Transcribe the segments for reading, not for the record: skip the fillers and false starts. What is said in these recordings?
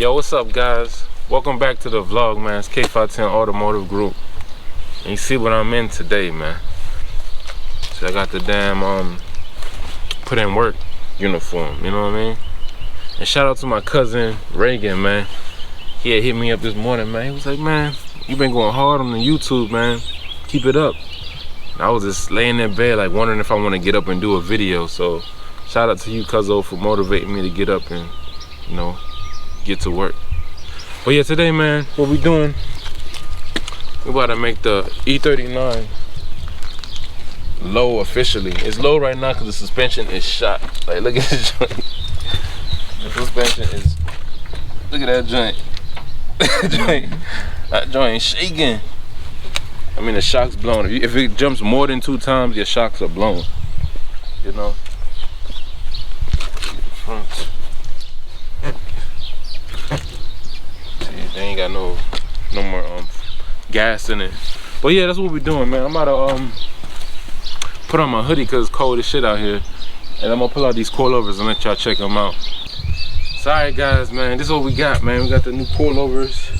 Yo, what's up, guys? Welcome back to the vlog, man. It's K510 Automotive Group. And you see what I'm in today, man. So I got the damn put in work uniform, you know what I mean? And shout out to my cousin Reagan, man. He had hit me up this morning, man. He was like, man, you been going hard on the YouTube, man. Keep it up. And I was just laying in bed, like wondering if I want to get up and do a video. So shout out to you, Cuzzo, for motivating me to get up and, you know, get to work. But yeah, today, man, what we doing, we about to make the E39 low officially. It's low right now because the suspension is shot. Like, look at this joint. The suspension is, look at that joint. That joint shaking. I mean, the shock's blown. If it jumps more than 2 times, your shocks are blown, you know. Front. They ain't got no more gas in it. But yeah, that's what we're doing, man. I'm about to put on my hoodie because it's cold as shit out here, and I'm gonna pull out these coilovers and let y'all check them out. Sorry guys, man, this is what we got, man. We got the new coilovers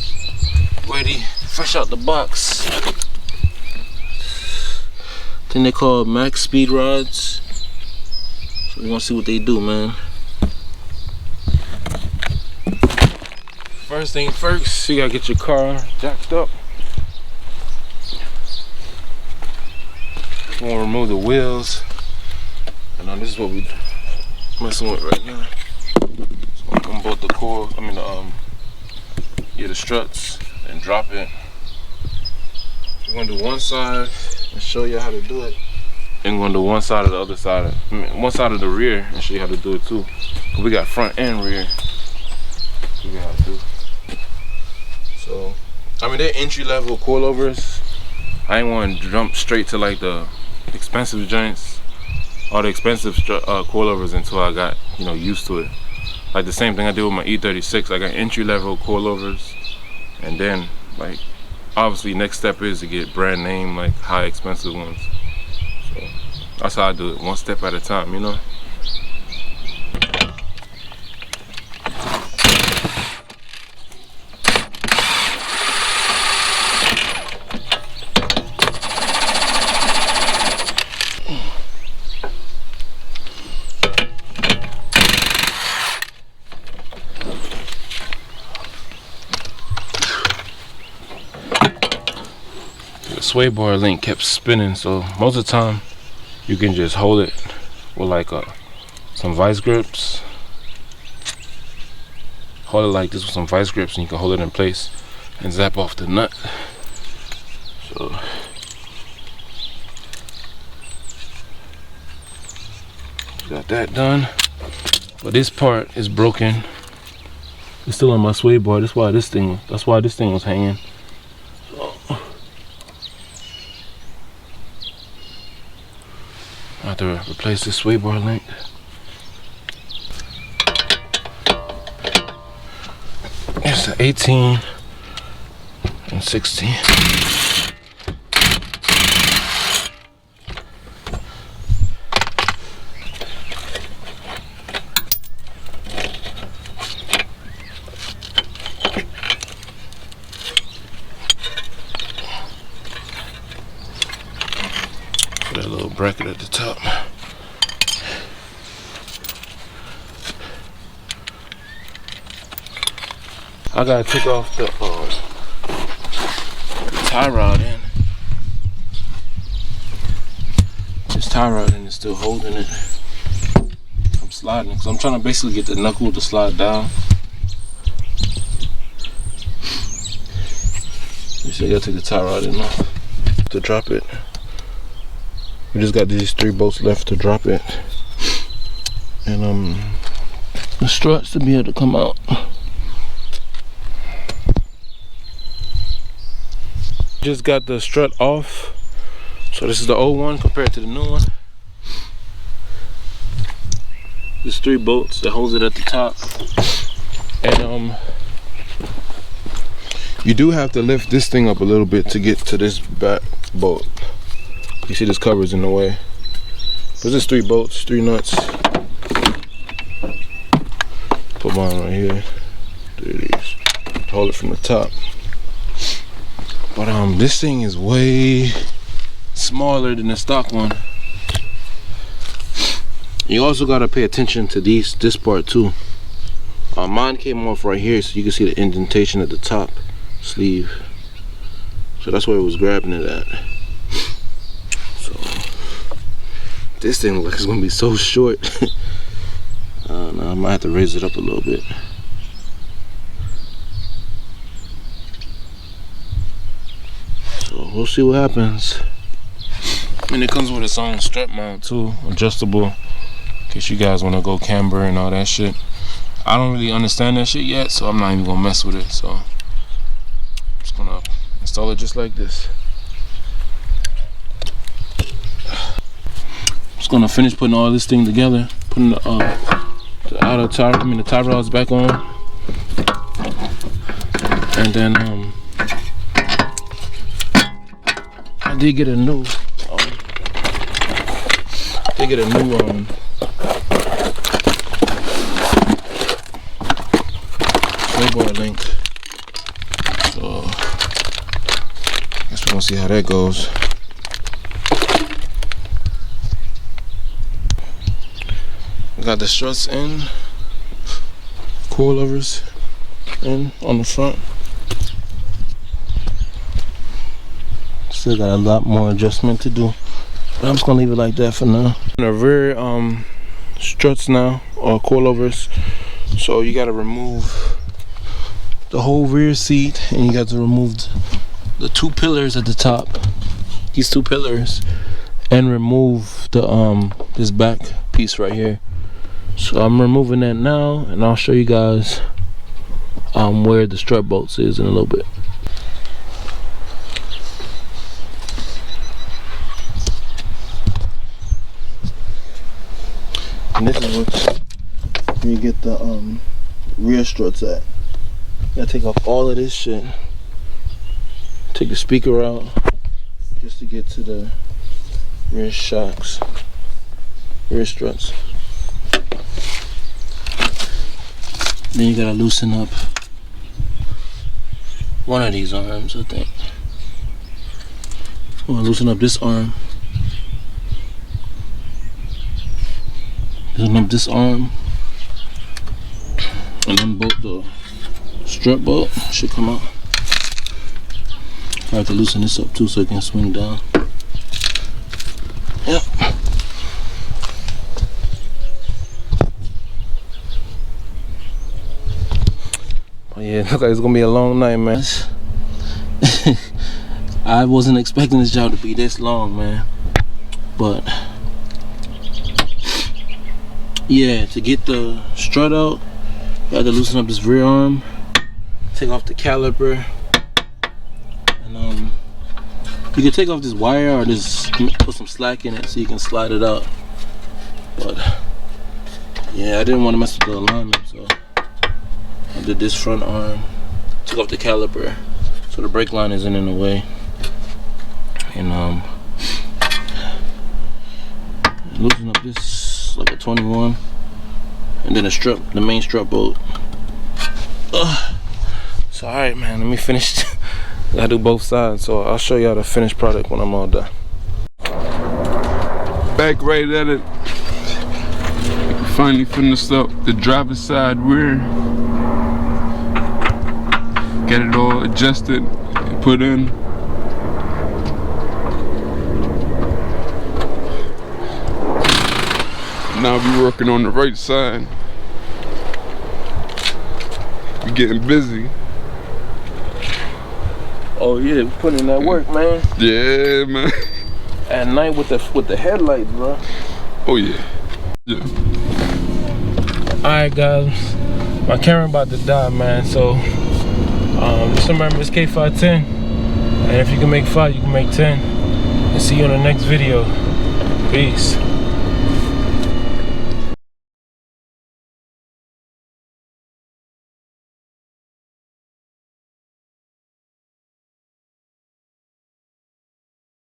ready, fresh out the box. I think they're called Maxpeedingrods. So we gonna see what they do, man. First thing first, you gotta get your car jacked up. You wanna remove the wheels. And now this is what we messing with right now. So I'm gonna bolt the core, the struts and drop it. We're gonna do one side and show you how to do it. And we're gonna do one side of the other side, one side of the rear and show you how to do it too. Cause we got front and rear. We got to do. So, I mean, they're entry-level coilovers. I ain't want to jump straight to like the expensive joints or the expensive coilovers until I got, you know, used to it. Like the same thing I did with my E36. I got entry-level coilovers, and then like obviously next step is to get brand name, like high expensive ones. So that's how I do it, one step at a time, you know. Sway bar link kept spinning, so most of the time you can just hold it with like some vice grips. Hold it like this with some vice grips and you can hold it in place and zap off the nut. So got that done, but this part is broken. It's still on my sway bar. That's why this thing was hanging. I have to replace this sway bar link. It's an 18 and 16. Put that little bracket at the top. I gotta take off the tie rod in. This tie rod in is still holding it. I'm sliding because I'm trying to basically get the knuckle to slide down. You see, I gotta take the tie rod in now to drop it. We just got these 3 bolts left to drop it, and the struts to be able to come out. Just got the strut off, so this is the old one compared to the new one. There's 3 bolts that holds it at the top, and you do have to lift this thing up a little bit to get to this back bolt. You see this cover's in the way. There's just 3 bolts, 3 nuts. Put mine right here. There it is. Hold it from the top. But this thing is way smaller than the stock one. You also gotta pay attention to this part too. Mine came off right here, so you can see the indentation at the top sleeve. So that's where it was grabbing it at. So this thing looks like it's gonna be so short. Now I might have to raise it up a little bit. So we'll see what happens. And it comes with its own strap mount too, adjustable, in case you guys want to go camber and all that shit. I don't really understand that shit yet, so I'm not even gonna mess with it. So I'm just gonna install it just like this. Just gonna finish putting all this thing together, putting the outer tire, the tie rods back on, and then I did get a new swaybar link. So I guess we're gonna see how that goes. We got the struts in, coilovers in on the front. Still got a lot more adjustment to do, but I'm just gonna leave it like that for now. The rear struts now are coilovers, so you gotta remove the whole rear seat, and you got to remove the two pillars at the top, these two pillars, and remove the this back piece right here. So I'm removing that now, and I'll show you guys where the strut bolts is in a little bit. And this is what you get the rear struts at. You gotta take off all of this shit. Take the speaker out just to get to the rear shocks, rear struts. Then you gotta loosen up one of these arms, I think. I'm gonna loosen up this arm. Loosen up this arm. And then bolt the strut bolt should come out. I have to loosen this up too so it can swing down. Yep. Oh yeah, look like it's gonna be a long night, man. I wasn't expecting this job to be this long, man. But yeah, to get the strut out, you have to loosen up this rear arm, take off the caliper, and you can take off this wire or just put some slack in it so you can slide it out. But yeah, I didn't want to mess with the alignment, so I did this front arm, took off the caliper so the brake line isn't in the way, and loosen up this like a 21, and then the main strut bolt. So alright, man, let me finish. I gotta do both sides, so I'll show y'all the finished product when I'm all done. Back right at it. Finally finished up the driver's side rear. Get it all adjusted and put in. Now we're working on the right side. We're getting busy. Oh yeah, we're putting in that work, man. Yeah, man. At night with the headlights, bro. Oh yeah. Yeah. Alright guys, my camera about to die, man, so just remember it's K510, and if you can make 5, you can make 10, and see you on the next video. Peace.